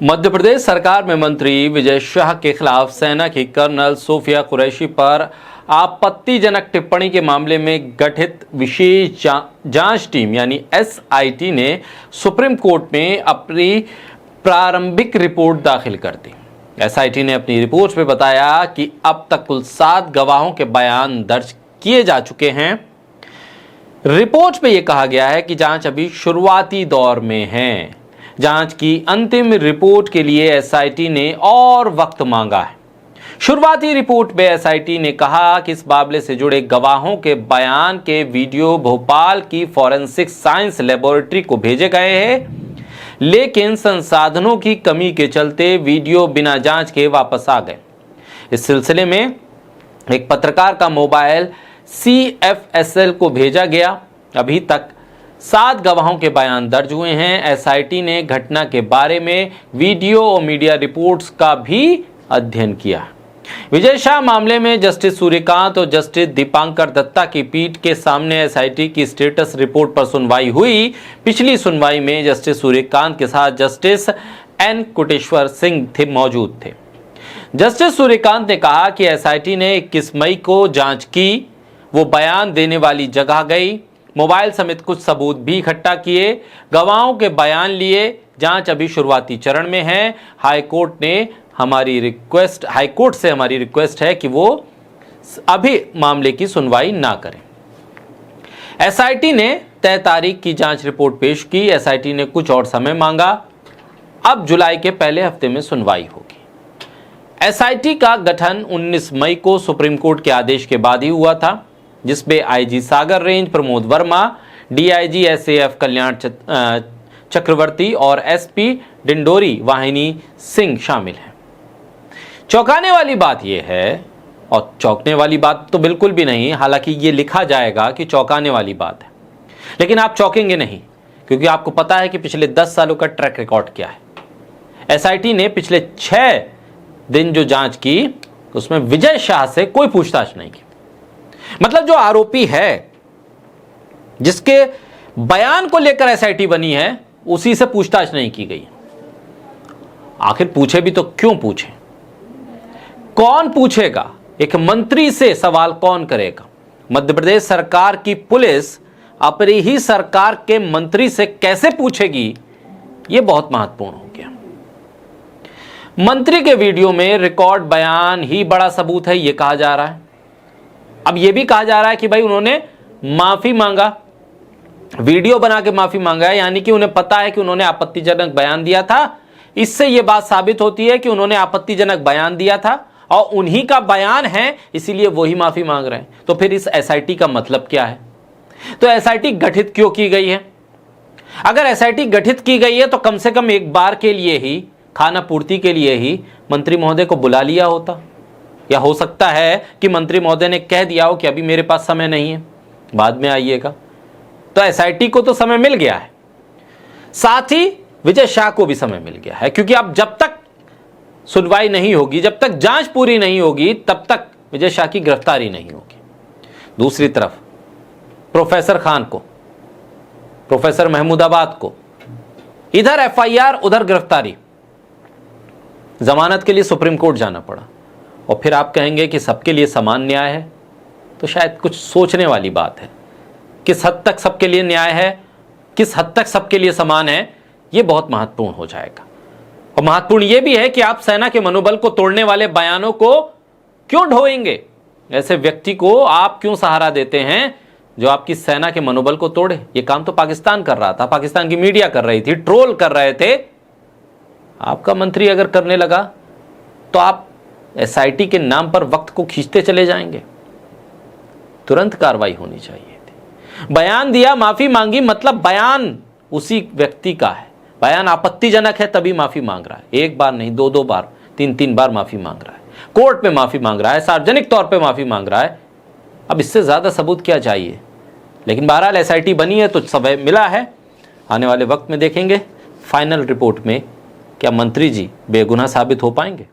मध्य प्रदेश सरकार में मंत्री विजय शाह के खिलाफ सेना की कर्नल सोफिया कुरैशी पर आपत्तिजनक टिप्पणी के मामले में गठित विशेष जांच टीम यानी एसआईटी ने सुप्रीम कोर्ट में अपनी प्रारंभिक रिपोर्ट दाखिल कर दी। एसआईटी ने अपनी रिपोर्ट में बताया कि अब तक कुल 7 गवाहों के बयान दर्ज किए जा चुके हैं। रिपोर्ट में यह कहा गया है कि जांच अभी शुरुआती दौर में है। जांच की अंतिम रिपोर्ट के लिए एसआईटी ने और वक्त मांगा है। शुरुआती रिपोर्ट में एसआईटी ने कहा कि इस मामले से जुड़े गवाहों के बयान के वीडियो भोपाल की फॉरेंसिक साइंस लेबोरेटरी को भेजे गए हैं, लेकिन संसाधनों की कमी के चलते वीडियो बिना जांच के वापस आ गए। इस सिलसिले में एक पत्रकार का मोबाइल सीएफएसएल को भेजा गया। अभी तक 7 गवाहों के बयान दर्ज हुए हैं। एसआईटी ने घटना के बारे में वीडियो और मीडिया रिपोर्ट्स का भी अध्ययन किया। विजय शाह मामले में जस्टिस सूर्यकांत और जस्टिस दीपांकर दत्ता की पीठ के सामने एसआईटी की स्टेटस रिपोर्ट पर सुनवाई हुई। पिछली सुनवाई में जस्टिस सूर्यकांत के साथ जस्टिस एन कोटेश्वर सिंह मौजूद थे। जस्टिस सूर्यकांत ने कहा कि एसआईटी ने 21 मई को जांच की। वो बयान देने वाली जगह गई, मोबाइल समेत कुछ सबूत भी इकट्ठा किए, गवाहों के बयान लिए। जांच अभी शुरुआती चरण में है। हाईकोर्ट से हमारी रिक्वेस्ट है कि वो अभी मामले की सुनवाई ना करें। एसआईटी ने तय तारीख की जांच रिपोर्ट पेश की। एसआईटी ने कुछ और समय मांगा। अब जुलाई के पहले हफ्ते में सुनवाई होगी। एसआईटी का गठन 19 मई को सुप्रीम कोर्ट के आदेश के बाद ही हुआ था, जिसमें IG Sagar range Pramod Verma, DIG SAF Kalyan Chakravarti और एसपी डिंडोरी वाहिनी सिंह शामिल हैं। चौंकाने वाली बात यह है, और चौंकने वाली बात तो बिल्कुल भी नहीं, हालांकि ये लिखा जाएगा कि चौंकाने वाली बात है, लेकिन आप चौंकेंगे नहीं, क्योंकि आपको पता है कि पिछले 10 सालों का ट्रैक रिकॉर्ड क्या है। एसआईटी ने पिछले 6 दिन जो जांच की, उसमें विजय शाह से कोई पूछताछ नहीं की। मतलब जो आरोपी है, जिसके बयान को लेकर एसआईटी बनी है, उसी से पूछताछ नहीं की गई। आखिर पूछे भी तो क्यों पूछे? कौन पूछेगा? एक मंत्री से सवाल कौन करेगा? मध्य प्रदेश सरकार की पुलिस अपनी ही सरकार के मंत्री से कैसे पूछेगी? यह बहुत महत्वपूर्ण हो गया। मंत्री के वीडियो में रिकॉर्ड बयान ही बड़ा सबूत है, यह कहा जा रहा है। अब यह भी कहा जा रहा है कि भाई उन्होंने माफी मांगा, वीडियो बना के माफी मांगा है, यानी कि उन्हें पता है कि उन्होंने आपत्तिजनक बयान दिया था। इससे यह बात साबित होती है कि उन्होंने आपत्तिजनक बयान दिया था और उन्हीं का बयान है, इसीलिए वही माफी मांग रहे हैं। तो फिर इस एसआईटी का मतलब क्या है? तो एसआईटी गठित क्यों की गई है? अगर एसआईटी गठित की गई है तो कम से कम एक बार के लिए ही, खाना पूर्ति के लिए ही मंत्री महोदय को बुला लिया होता। या हो सकता है कि मंत्री महोदय ने कह दिया हो कि अभी मेरे पास समय नहीं है, बाद में आइएगा। तो एसआईटी को तो समय मिल गया है, साथ ही विजय शाह को भी समय मिल गया है, क्योंकि अब जब तक सुनवाई नहीं होगी, जब तक जांच पूरी नहीं होगी, तब तक विजय शाह की गिरफ्तारी नहीं होगी। दूसरी तरफ प्रोफेसर खान को, प्रोफेसर महमूदाबाद को, इधर एफआईआर उधर गिरफ्तारी, जमानत के लिए सुप्रीम कोर्ट जाना पड़ा। और फिर आप कहेंगे कि सबके लिए समान न्याय है, तो शायद कुछ सोचने वाली बात है। किस हद तक सबके लिए न्याय है, किस हद तक सबके लिए समान है, यह बहुत महत्वपूर्ण हो जाएगा। और महत्वपूर्ण यह भी है कि आप सेना के मनोबल को तोड़ने वाले बयानों को क्यों ढोएंगे? ऐसे व्यक्ति को आप क्यों सहारा देते हैं जो आपकी सेना के मनोबल को तोड़े? यह काम तो पाकिस्तान कर रहा था, पाकिस्तान की मीडिया कर रही थी, ट्रोल कर रहे थे। आपका मंत्री अगर करने लगा तो आप एसआईटी के नाम पर वक्त को खींचते चले जाएंगे। तुरंत कार्रवाई होनी चाहिए थी। बयान दिया, माफी मांगी, मतलब बयान उसी व्यक्ति का है। बयान आपत्तिजनक है तभी माफी मांग रहा है। 1 बार नहीं, 2 बार, 3 बार माफी मांग रहा है, कोर्ट में माफी मांग रहा है, सार्वजनिक तौर पे माफी मांग रहा है। अब इससे ज्यादा सबूत क्या चाहिए? लेकिन बहरहाल एसआईटी बनी है तो समय मिला है। आने वाले वक्त में देखेंगे फाइनल रिपोर्ट में क्या मंत्री जी बेगुनाह साबित हो पाएंगे।